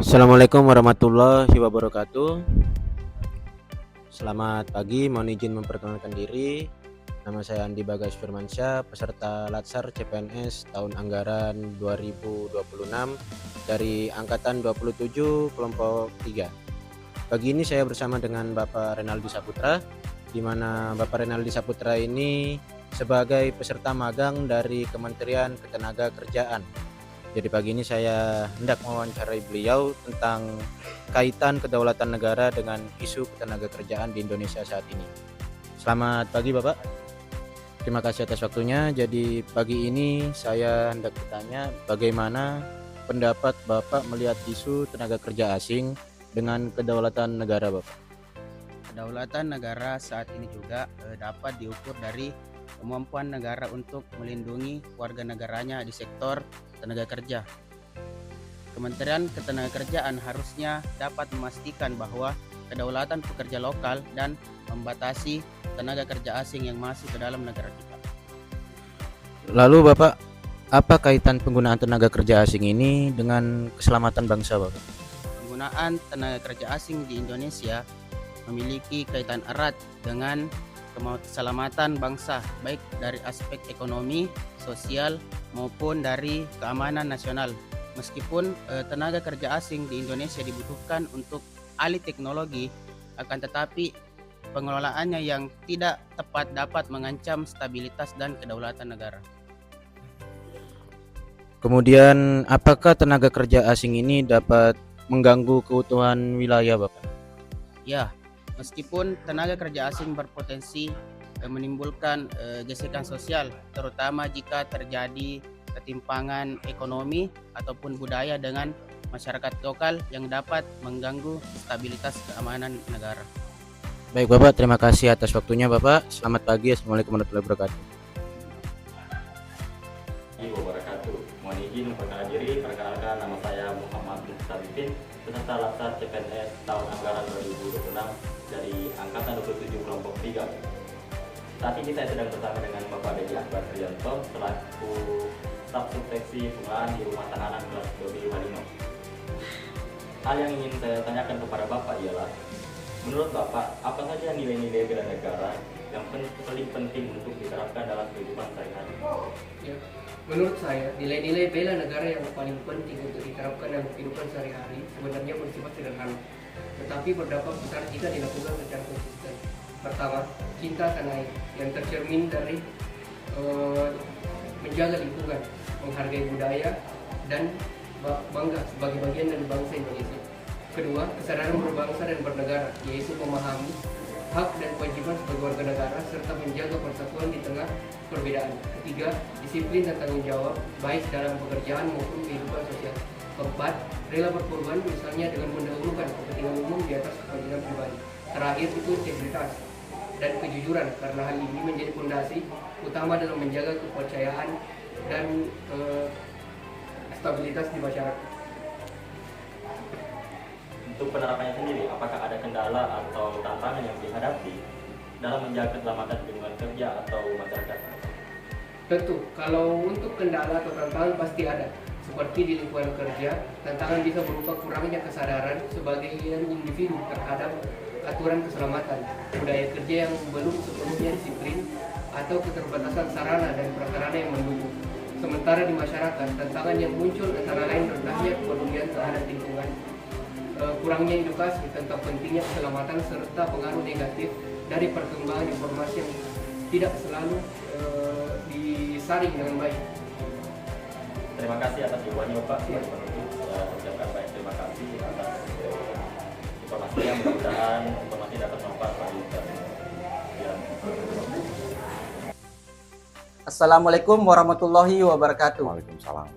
Assalamualaikum warahmatullahi wabarakatuh. Selamat pagi, mohon izin memperkenalkan diri. Nama saya Andi Bagas Firmansyah, peserta Latsar CPNS tahun anggaran 2026 dari angkatan 27 kelompok 3. Pagi ini saya bersama dengan Bapak Renaldi Saputra, di mana Bapak Renaldi Saputra ini sebagai peserta magang dari Kementerian Ketenagakerjaan. Jadi pagi ini saya hendak mewawancarai beliau tentang kaitan kedaulatan negara dengan isu ketenagakerjaan di Indonesia saat ini. Selamat pagi Bapak. Terima kasih atas waktunya. Jadi pagi ini saya hendak bertanya bagaimana pendapat Bapak melihat isu tenaga kerja asing dengan kedaulatan negara Bapak. Kedaulatan negara saat ini juga dapat diukur dari kemampuan negara untuk melindungi warga negaranya di sektor tenaga kerja. Kementerian Ketenagakerjaan harusnya dapat memastikan bahwa kedaulatan pekerja lokal dan membatasi tenaga kerja asing yang masuk ke dalam negara kita. Lalu Bapak, apa kaitan penggunaan tenaga kerja asing ini dengan keselamatan bangsa Bapak? Penggunaan tenaga kerja asing di Indonesia memiliki kaitan erat dengan keselamatan bangsa, baik dari aspek ekonomi, sosial, maupun dari keamanan nasional. Meskipun tenaga kerja asing di Indonesia dibutuhkan untuk alih teknologi, akan tetapi pengelolaannya yang tidak tepat dapat mengancam stabilitas dan kedaulatan negara. Kemudian, apakah tenaga kerja asing ini dapat mengganggu keutuhan wilayah Bapak? Ya, meskipun tenaga kerja asing berpotensi menimbulkan gesekan sosial, terutama jika terjadi ketimpangan ekonomi ataupun budaya dengan masyarakat lokal yang dapat mengganggu stabilitas keamanan negara. Baik Bapak, terima kasih atas waktunya Bapak. Selamat pagi, Assalamualaikum warahmatullahi wabarakatuh. Wabarakatuh. Mohon izin memperkenalkan diri. Perkenalkan, nama saya Muhammad Mukhtarifin, peserta Latsar CPNS tahun anggaran 2026 dari angkatan 27 kelompok 3. Saat ini saya sedang bersama dengan Bapak Dedi Akbar Trianto selaku staf subseksi pengelolaan di rumah tahanan kelas 255. Hal yang ingin saya tanyakan kepada Bapak ialah, menurut Bapak, apa saja nilai-nilai bela negara yang paling penting untuk diterapkan dalam kehidupan sehari-hari? Ya, menurut saya nilai-nilai bela negara yang paling penting untuk diterapkan dalam kehidupan sehari-hari sebenarnya bersifat sederhana, tetapi berdampak besar jika dilakukan secara konsisten. Pertama, cinta tanah air yang tercermin dari menjaga lingkungan, menghargai budaya, dan bangga sebagai bagian dari bangsa Indonesia. Kedua, kesadaran berbangsa dan bernegara, yaitu memahami hak dan kewajiban sebagai warga negara serta menjaga persatuan di tengah perbedaan. Ketiga, disiplin dan tanggung jawab baik dalam pekerjaan maupun kehidupan sosial. Keempat, rela berkorban misalnya dengan mendahulukan kepentingan umum di atas kepentingan pribadi. Terakhir itu integritas dan kejujuran, karena hal ini menjadi fondasi utama dalam menjaga kepercayaan dan stabilitas di masyarakat. Untuk penerapannya sendiri, apakah ada kendala atau tantangan yang dihadapi dalam menjaga keselamatan lingkungan kerja atau masyarakat? Tentu, kalau untuk kendala atau tantangan pasti ada. Seperti di lingkungan kerja, tantangan bisa berupa kurangnya kesadaran sebagai individu terhadap aturan keselamatan, budaya kerja yang belum sepenuhnya disiplin, atau keterbatasan sarana dan prasarana yang mendukung. Sementara di masyarakat, tantangan yang muncul antara lain rendahnya kepedulian terhadap lingkungan, kurangnya edukasi tentang pentingnya keselamatan, serta pengaruh negatif dari perkembangan informasi yang tidak selalu disaring dengan baik. Terima kasih atas jawabannya Bapak. Sebagai penutup, saya ucapkan banyak terima kasih atas informasinya. Mudah-mudahan informasi dapat bermanfaat bagi kita semua. Assalamualaikum warahmatullahi wabarakatuh. Waalaikumsalam.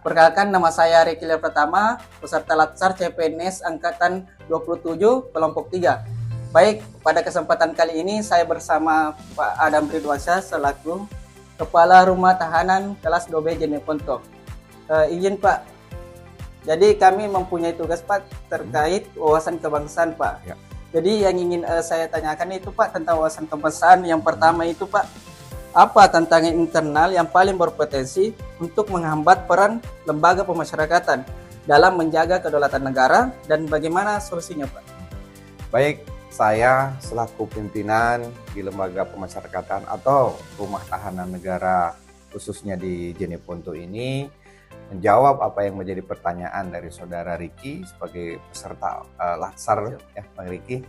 Perkenalkan, nama saya Rekilya Pratama, peserta Latsar CPNS angkatan 27 kelompok 3. Baik, pada kesempatan kali ini saya bersama Pak Adam Ridwansyah selaku Kepala Rumah Tahanan kelas 2B Jeneponto. Izin Pak, jadi kami mempunyai tugas Pak terkait wawasan kebangsaan Pak. Ya. Jadi yang ingin saya tanyakan itu Pak tentang wawasan kebangsaan. Yang pertama itu Pak, apa tantangan internal yang paling berpotensi untuk menghambat peran lembaga pemasyarakatan dalam menjaga kedaulatan negara dan bagaimana solusinya, Pak? Baik, saya selaku pimpinan di Lembaga Pemasyarakatan atau Rumah Tahanan Negara khususnya di Jeneponto ini menjawab apa yang menjadi pertanyaan dari saudara Ricky sebagai peserta Latsar ya, Bang Ricky.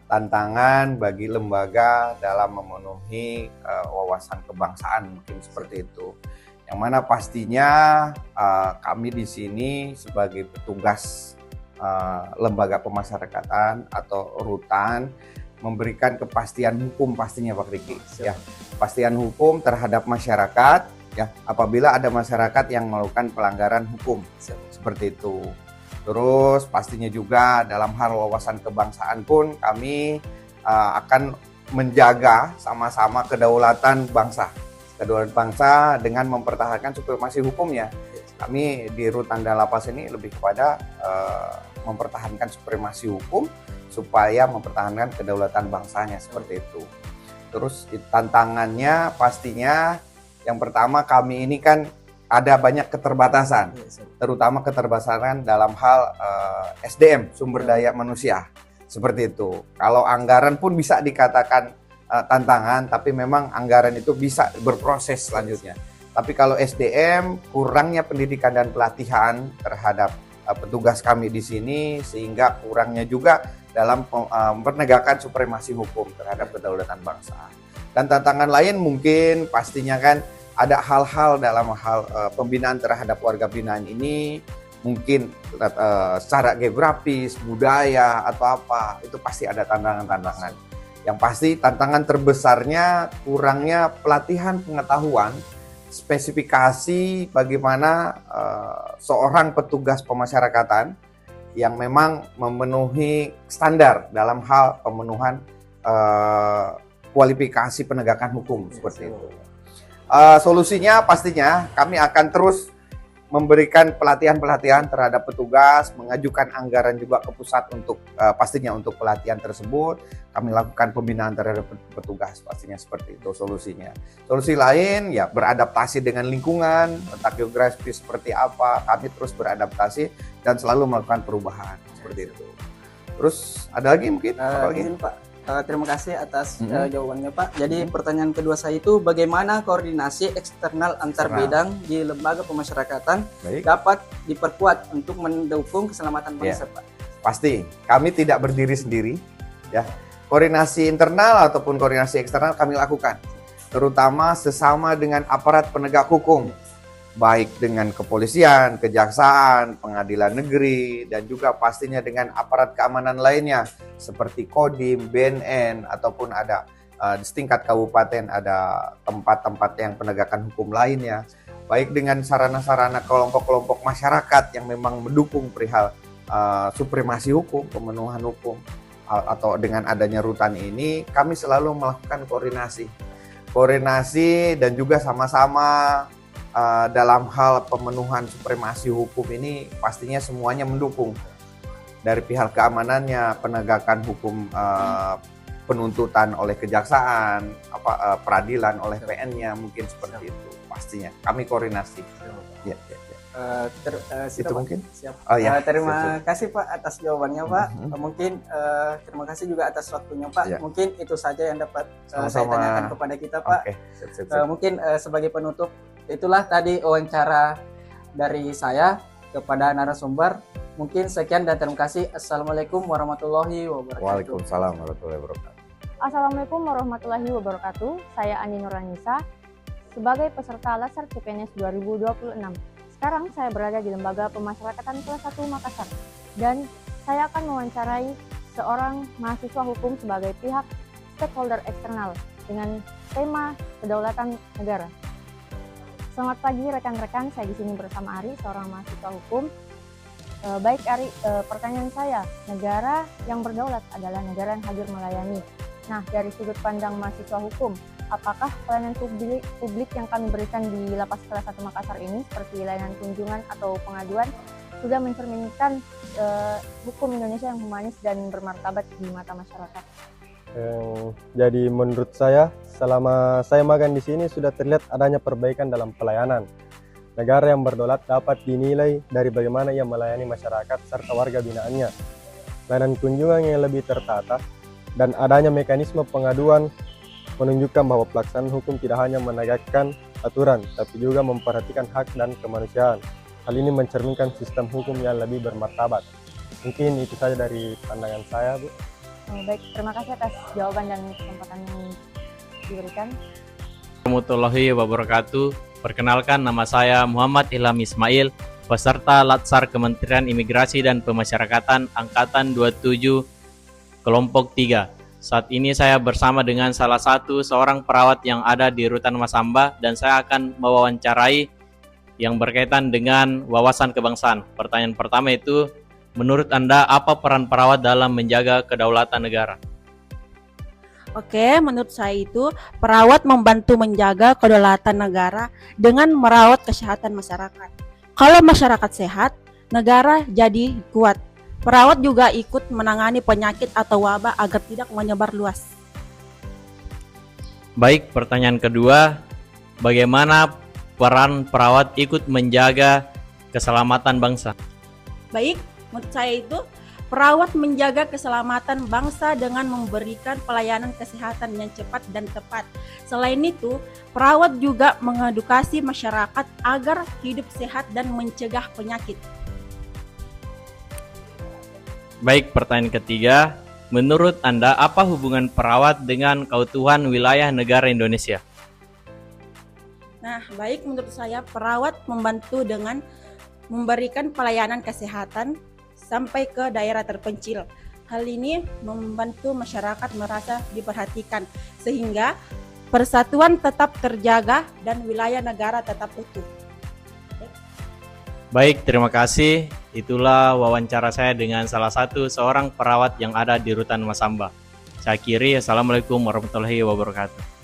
Tantangan bagi lembaga dalam memenuhi wawasan kebangsaan mungkin seperti itu. Yang mana pastinya kami di sini sebagai petugas lembaga pemasyarakatan atau rutan memberikan kepastian hukum pastinya Pak Riki ya, kepastian hukum terhadap masyarakat ya apabila ada masyarakat yang melakukan pelanggaran hukum seperti itu. Terus pastinya juga dalam hal wawasan kebangsaan pun kami akan menjaga sama-sama kedaulatan bangsa dengan mempertahankan supremasi hukumnya. Kami di Rutan dan Lapas ini lebih kepada mempertahankan supremasi hukum supaya mempertahankan kedaulatan bangsanya seperti itu. Terus tantangannya pastinya yang pertama kami ini kan ada banyak keterbatasan, terutama keterbatasan dalam hal SDM, sumber daya manusia seperti itu. Kalau anggaran pun bisa dikatakan tantangan, tapi memang anggaran itu bisa berproses selanjutnya. Tapi kalau SDM kurangnya pendidikan dan pelatihan terhadap petugas kami di sini sehingga kurangnya juga dalam menegakkan supremasi hukum terhadap kedaulatan bangsa. Dan tantangan lain mungkin pastinya kan ada hal-hal dalam hal pembinaan terhadap warga binaan ini mungkin secara geografis, budaya atau apa itu pasti ada tantangan-tantangan. Yang pasti tantangan terbesarnya kurangnya pelatihan pengetahuan spesifikasi bagaimana seorang petugas pemasyarakatan yang memang memenuhi standar dalam hal pemenuhan kualifikasi penegakan hukum seperti itu. Solusinya pastinya kami akan terus memberikan pelatihan-pelatihan terhadap petugas, mengajukan anggaran juga ke pusat untuk pastinya untuk pelatihan tersebut. Kami lakukan pembinaan terhadap petugas pastinya seperti itu solusinya. Solusi lain ya beradaptasi dengan lingkungan, letak geografis seperti apa, kami terus beradaptasi dan selalu melakukan perubahan seperti itu. Terus ada lagi mungkin? Mungkin Pak, terima kasih atas jawabannya Pak. Jadi pertanyaan kedua saya itu bagaimana koordinasi eksternal antar bidang di lembaga pemasyarakatan dapat diperkuat untuk mendukung keselamatan bangsa Pak? Pasti, kami tidak berdiri sendiri ya. Koordinasi internal ataupun koordinasi eksternal kami lakukan, terutama sesama dengan aparat penegak hukum, baik dengan kepolisian, kejaksaan, pengadilan negeri, dan juga pastinya dengan aparat keamanan lainnya seperti Kodim, BNN, ataupun ada di setingkat kabupaten ada tempat-tempat yang penegakan hukum lainnya, baik dengan sarana-sarana kelompok-kelompok masyarakat yang memang mendukung perihal supremasi hukum, pemenuhan hukum, atau dengan adanya rutan ini kami selalu melakukan koordinasi dan juga sama-sama dalam hal pemenuhan supremasi hukum ini pastinya semuanya mendukung dari pihak keamanannya, penegakan hukum penuntutan oleh kejaksaan, peradilan oleh PN-nya mungkin seperti itu pastinya kami koordinasi. Ya. Itu mungkin. Siap. Oh, ya. Terima kasih Pak atas jawabannya Pak. Mungkin terima kasih juga atas waktunya Pak. Ya. Mungkin itu saja yang dapat saya Sama-sama. tanyakan kepada kita Pak. Oke. Mungkin sebagai penutup itulah tadi wawancara dari saya kepada narasumber. Mungkin sekian dan terima kasih. Assalamualaikum warahmatullahi wabarakatuh. Waalaikumsalam warahmatullahi wabarakatuh. Assalamualaikum warahmatullahi wabarakatuh. Saya Andi Nurlanisa sebagai peserta Latsar CPNS 2026. Sekarang saya berada di Lembaga Pemasyarakatan kelas 1 Makassar dan saya akan mewawancarai seorang mahasiswa hukum sebagai pihak stakeholder eksternal dengan tema kedaulatan negara. Selamat pagi rekan-rekan, saya di sini bersama Ari, seorang mahasiswa hukum. Baik Ari, pertanyaan saya, negara yang berdaulat adalah negara yang hadir melayani. Nah, dari sudut pandang mahasiswa hukum, apakah pelayanan publik yang kami berikan di Lapas kelas 1 Makassar ini, seperti layanan kunjungan atau pengaduan, sudah mencerminkan hukum Indonesia yang humanis dan bermartabat di mata masyarakat? Jadi menurut saya, selama saya magang di sini sudah terlihat adanya perbaikan dalam pelayanan. Negara yang berdaulat dapat dinilai dari bagaimana ia melayani masyarakat serta warga binaannya. Layanan kunjungan yang lebih tertata dan adanya mekanisme pengaduan menunjukkan bahwa pelaksanaan hukum tidak hanya menegakkan aturan, tapi juga memperhatikan hak dan kemanusiaan. Hal ini mencerminkan sistem hukum yang lebih bermartabat. Mungkin itu saja dari pandangan saya, Bu. Baik, terima kasih atas jawaban dan kesempatan yang diberikan. Warahmatullahi wabarakatuh. Perkenalkan, nama saya Muhammad Ilham Ismail, peserta Latsar Kementerian Imigrasi dan Pemasyarakatan Angkatan 27 Kelompok 3. Saat ini saya bersama dengan salah satu seorang perawat yang ada di Rutan Masamba dan saya akan mewawancarai yang berkaitan dengan wawasan kebangsaan. Pertanyaan pertama itu, menurut Anda apa peran perawat dalam menjaga kedaulatan negara? Oke, menurut saya itu perawat membantu menjaga kedaulatan negara dengan merawat kesehatan masyarakat. Kalau masyarakat sehat, negara jadi kuat. Perawat juga ikut menangani penyakit atau wabah agar tidak menyebar luas. Baik, pertanyaan kedua, bagaimana peran perawat ikut menjaga keselamatan bangsa? Baik, menurut saya itu perawat menjaga keselamatan bangsa dengan memberikan pelayanan kesehatan yang cepat dan tepat. Selain itu, perawat juga mengedukasi masyarakat agar hidup sehat dan mencegah penyakit. Baik, pertanyaan ketiga, menurut Anda apa hubungan perawat dengan keutuhan wilayah negara Indonesia? Nah, baik, menurut saya perawat membantu dengan memberikan pelayanan kesehatan sampai ke daerah terpencil. Hal ini membantu masyarakat merasa diperhatikan sehingga persatuan tetap terjaga dan wilayah negara tetap utuh. Baik, terima kasih. Itulah wawancara saya dengan salah satu seorang perawat yang ada di Rutan Masamba. Saya akhiri, Assalamualaikum warahmatullahi wabarakatuh.